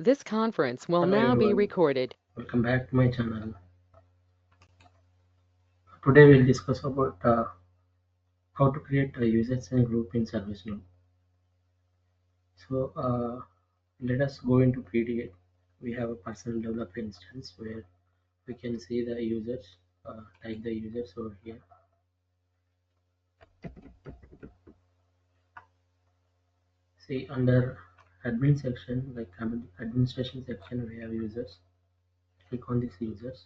This conference will Hello now be everyone, recorded. welcome back to my channel. Today we'll discuss about how to create a users and group in ServiceNow. So let us go into PDA. We have a personal developer instance where we can see the users, type the users over here. See under admin section, like administration section, we have users. Click on these users.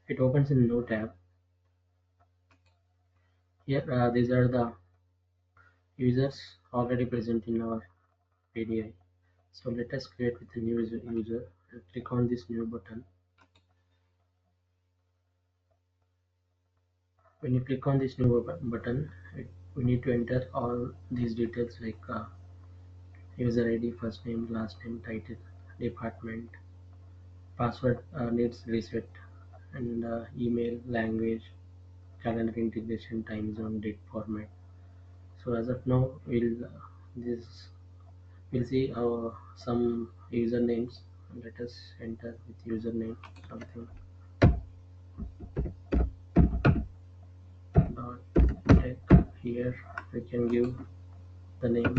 It opens in new tab. Here these are the users already present in our PDI. So let us create with a new user and click on this new button. When you click on this new button, we need to enter all these details like user ID, first name, last name, title, department, password needs reset, and email, language, calendar integration, time zone, date format. So as of now, this we'll see some usernames. Let us enter with username something. Tech. Here we can give the name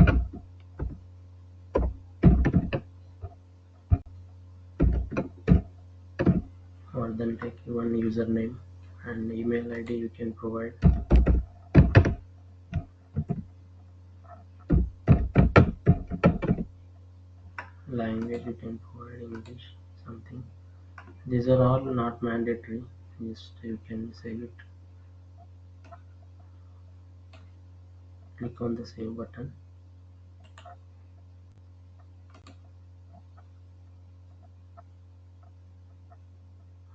or then take one username and email ID you can provide. Language you can provide English something. These are all not mandatory, just you can save it. Click on the save button.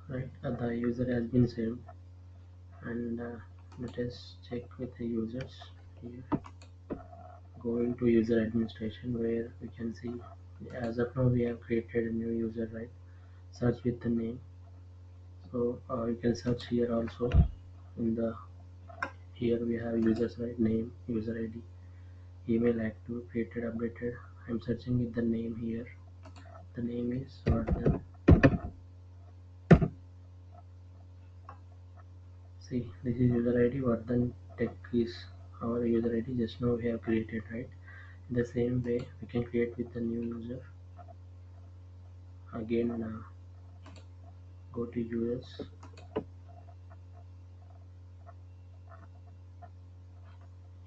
Right, the user has been saved, and let us check with the users here. Go into user administration where we can see as of now we have created a new user, right? Search with the name. So you can search here also. In the here we have users, right? Name, user ID, email active, created, updated. I'm searching with the name here. The name is Vardhan. See, this is user ID. Vardhan Tech is our user ID. Just now we have created, right? In the same way we can create with the new user. Again go to users.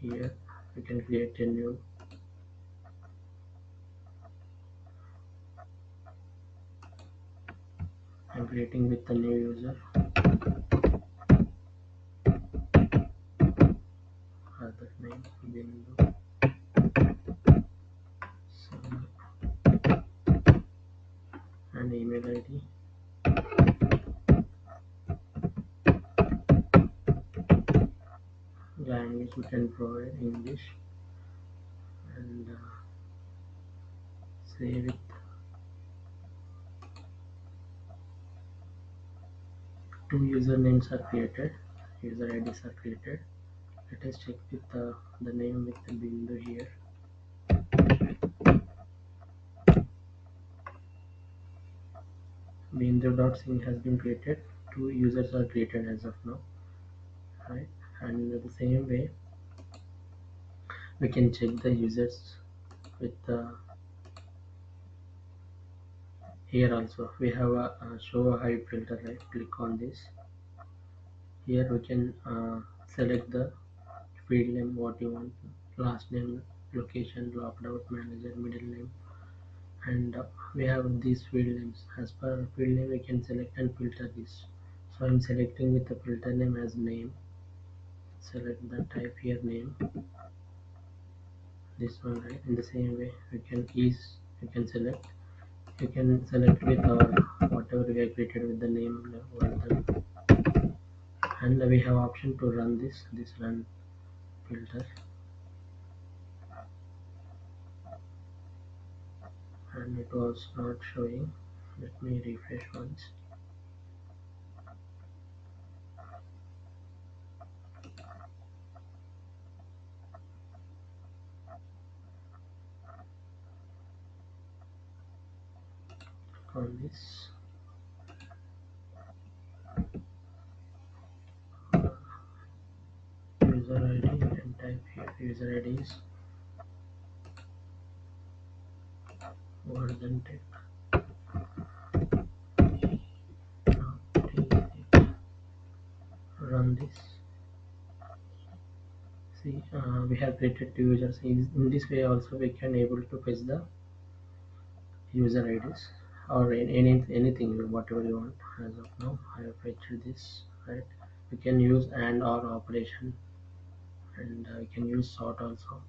Here we can create a new. I'm creating with the new user. Other name Bindu. And email ID. Language we can provide English, and save it. Two usernames are created, user IDs are created. Let us check with the name with the Bindu here. Bindu.singh has been created. Two users are created as of now, right? And the same way we can check the users with here also we have a show a hide filter, right? Click on this. Here we can select the field name what you want, last name, location, logged out, manager, middle name, and we have these field names. As per field name we can select and filter this. So I'm selecting with the filter name as name. Select the type here name, this one, right? In the same way you can select, with our whatever we have created with the name Vardhan. And we have option to run this run filter, and it was not showing. Let me refresh once. on this user ID and type here user ID is Vardhan Tech. Now run this. See, we have created two users. In this way also we can able to fetch the user IDs or anything whatever you want. As of now I have fetched this, right? We can use and or operation, and we can use sort also,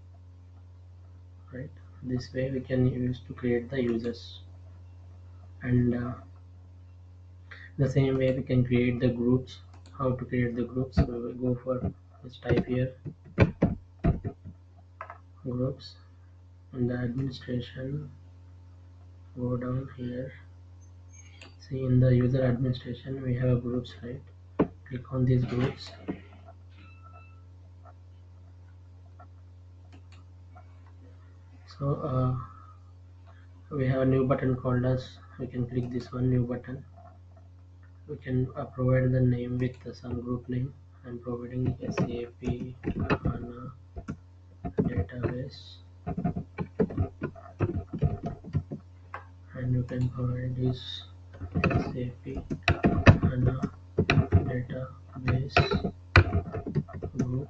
right? This way we can use to create the users, and the same way we can create the groups. How to create the groups? We will go for let's type here groups. In the administration, go down here. See, in the user administration we have groups, right? Click on these groups. So we have a new button called as, we can click this one, new button. We can provide the name with some group name. I'm providing SAP HANA database, and you can provide this SAP HANA database group.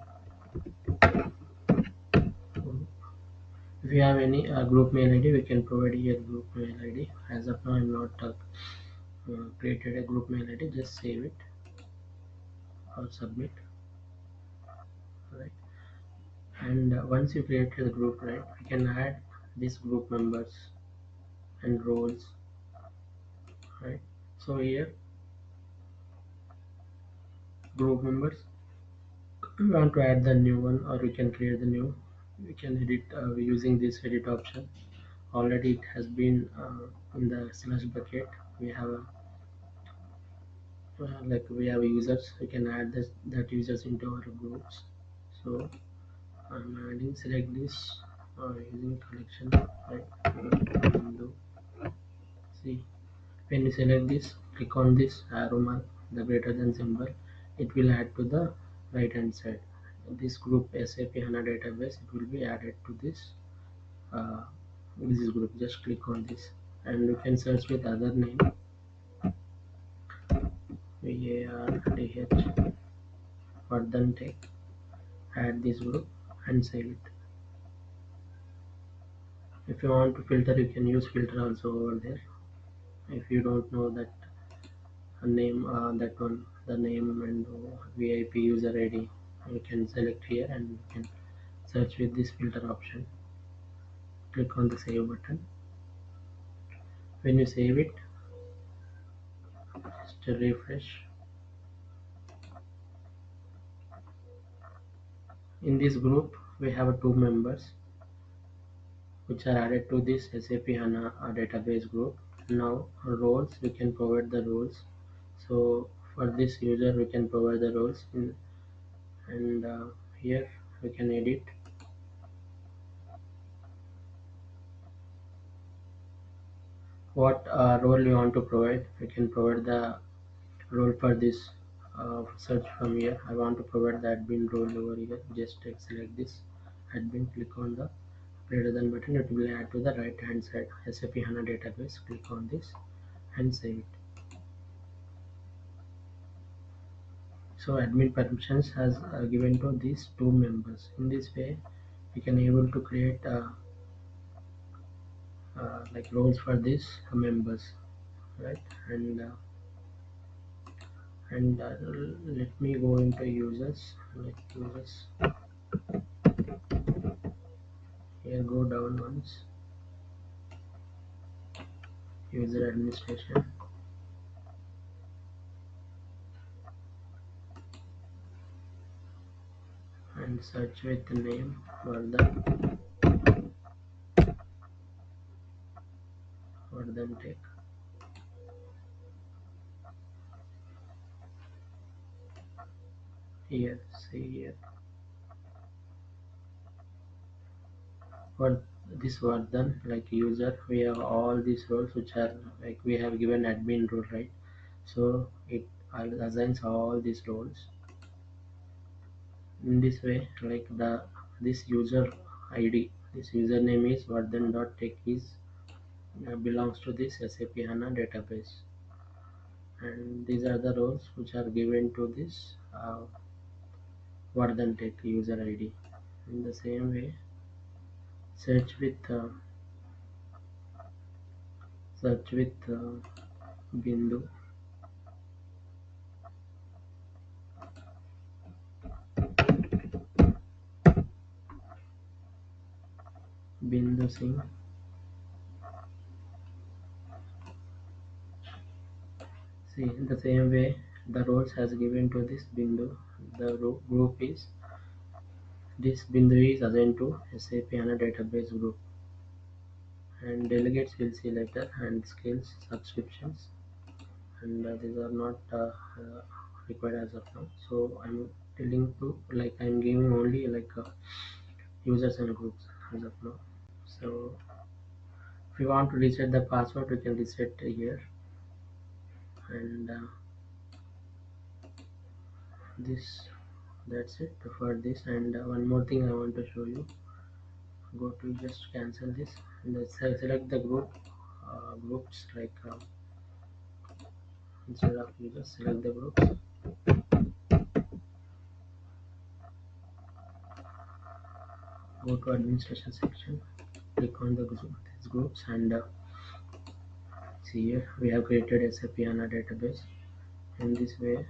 If you have any group mail ID, we can provide here group mail ID. As of now, I'm not created a group mail ID. Just save it or submit, right? And once you create the group, right, we can add these group members and roles, right? So here group members, we want to add the new one, or we can create the new. We can edit using this edit option. Already it has been in the slash bucket. We have a like we have users. We can add this that users into our groups. So I'm adding, select this using collection, right? Undo. See, when you select this, click on this arrow mark, the greater than symbol, it will add to the right hand side. This group SAP HANA database, it will be added to uh, this group. Just click on this, and you can search with other name, VARDH, Vardhan Tech. Add this group and save it. If you want to filter, you can use filter also over there. If you don't know that name, that one, the name and VIP user ID, you can select here and you can search with this filter option. Click on the save button. When you save it, just refresh. In this group we have two members which are added to this SAP HANA database group. Now roles, we can provide the roles. So for this user we can provide the roles in, and here we can edit what role you want to provide. We can provide the role for this search from here. I want to provide the admin role over here. Just select this admin, click on the greater than button. It will add to the right hand side SAP HANA database. Click on this and save it. So admin permissions has given to these two members. In this way we can able to create like roles for these members, right? And let me go into users, like users. Here go down once, user administration, and search with the name Vardhan Tech. Here, see here, for this Vardhan like user, we have all these roles which are like we have given admin role, right? So it assigns all these roles in this way. Like this user ID, this username is Vardhan.tech is belongs to this SAP HANA database, and these are the roles which are given to this Vardhan Tech user ID. In the same way, search with Bindu. Bindu Singh. See, in the same way, the roles has given to this Bindu. The group is this Bindu is assigned to SAP HANA database group, and delegates will see later, and skills subscriptions, and these are not required as of now. So I'm telling to like I'm giving only like users and groups as of now. So if you want to reset the password, we can reset here, and this that's it for this. And one more thing I want to show you. Go to just cancel this, and let's select the groups like instead of you just select the groups. Go to administration section, click on the these groups, and see here we have created SAP HANA database. In this way,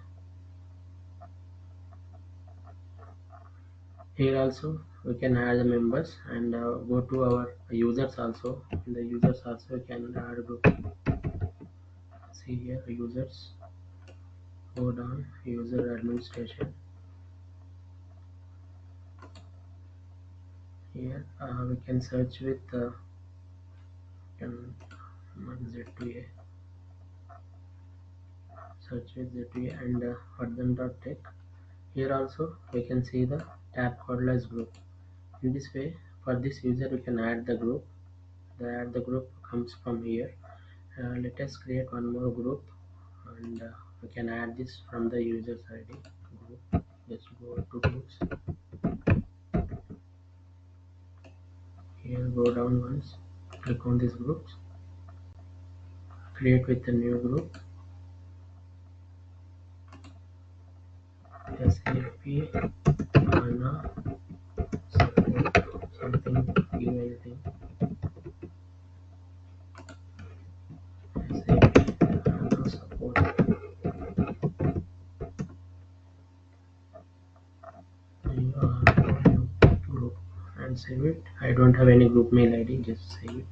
here also we can add the members, and go to our users also. In the users also we can add a group. See here users, go down user administration. Here we can search with Z2A, search with Z2A, and Vardhan.tech. Here also we can see the tab cordless group. In this way, for this user we can add the group. The add the group comes from here. Let us create one more group, and we can add this from the user's ID group. Just go to groups. Here go down once, click on these groups, create with a new group, SAP HANA support, something, give anything, SAP HANA support. New group, and save it. I don't have any group mail ID, just save it.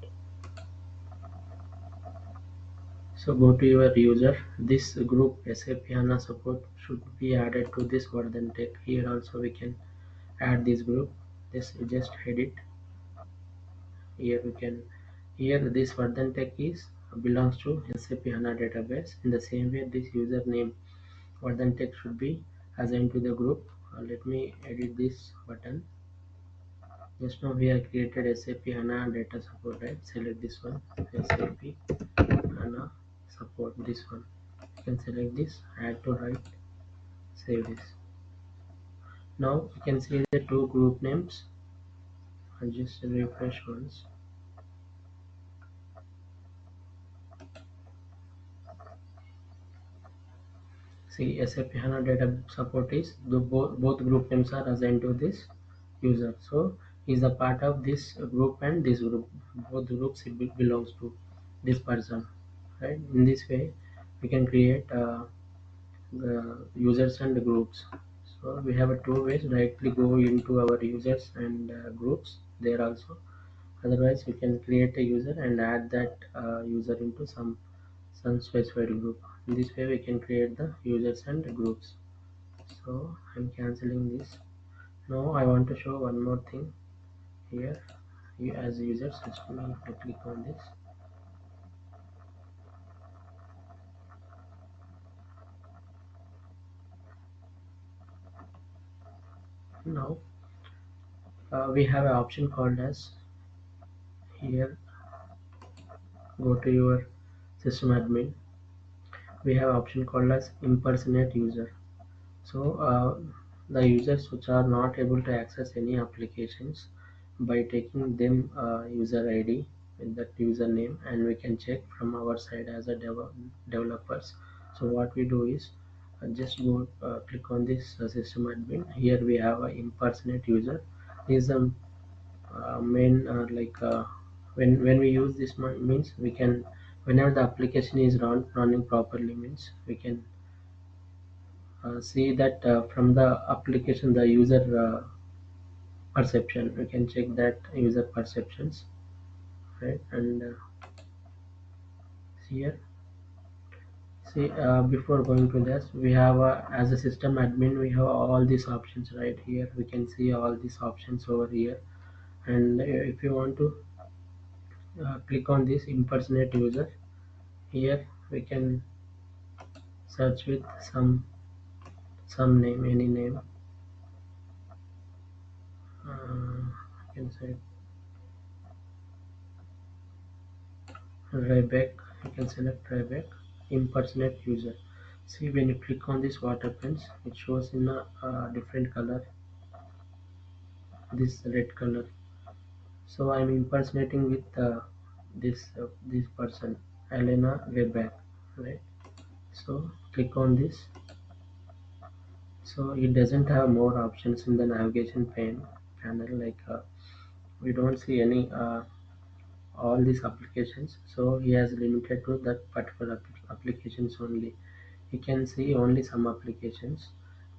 So go to your user. This group SAP HANA support should be added to this Vardhan Tech. Here also we can add this group. This just edit. Here we can. Here this Vardhan Tech is belongs to SAP HANA database. In the same way, this username Vardhan Tech should be assigned to the group. Let me edit this button. Just now we have created SAP HANA data support, right? Select this one, SAP HANA support. This one. You can select this, add to right, save this. Now you can see the two group names. I'll just refresh once. See, SAP HANA data support is both group names are assigned to this user. So he's a part of this group and this group. Both groups it belongs to this person, right? In this way, we can create the users and groups. So we have two ways. Directly go into our users and groups there also. Otherwise, we can create a user and add that user into some specified group. In this way, we can create the users and groups. So I'm canceling this. Now I want to show one more thing here. You as users, just click on this. Now we have an option called as Here, go to your system admin. We have option called as impersonate user. So the users which are not able to access any applications, by taking them user ID with that username, and we can check from our side as a developers. So what we do is just go click on this system admin. Here we have a impersonate user. This is the main when we use this means we can, whenever the application is running properly, means we can see that from the application the user perception, we can check that user perceptions, right? And here, see, before going to this, we have as a system admin we have all these options. Right here we can see all these options over here. And if you want to click on this impersonate user, here we can search with some name, any name. I can say Rayback. You can select Rayback impersonate user. See, when you click on this, what happens? It shows in a different color, this red color. So I'm impersonating with this person, Elena Rayback, right? So click on this. So it doesn't have more options in the navigation panel, like we don't see any all these applications. So he has limited to that particular applications only. You can see only some applications.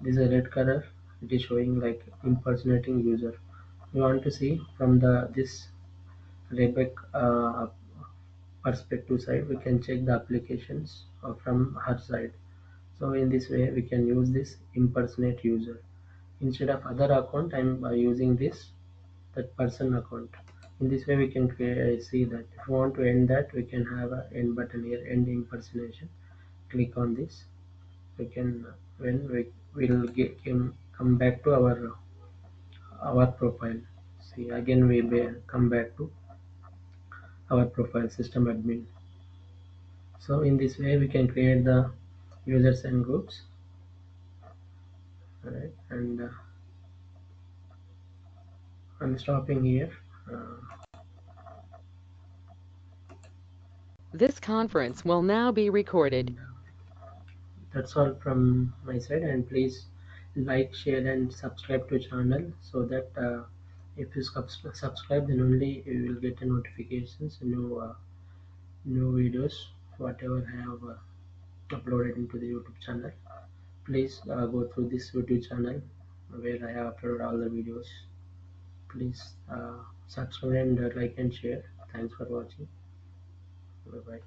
This is a red color, it is showing like impersonating user. We want to see from the this Rebecca perspective side, we can check the applications from her side. So in this way we can use this impersonate user. Instead of other account, I'm using this that person account. In this way we can see that if we want to end that, we can have a end button here, end impersonation. Click on this. We can, when we will come back to our profile. See, again we come back to our profile, system admin. So in this way we can create the users and groups. All right, and I'm stopping here. This conference will now be recorded. And that's all from my side, and please like, share and subscribe to channel, so that if you subscribe, then only you will get the notifications, new videos whatever I have uploaded into the YouTube channel. Please go through this YouTube channel where I have uploaded all the videos. Please subscribe and like and share. Thanks for watching. Bye bye.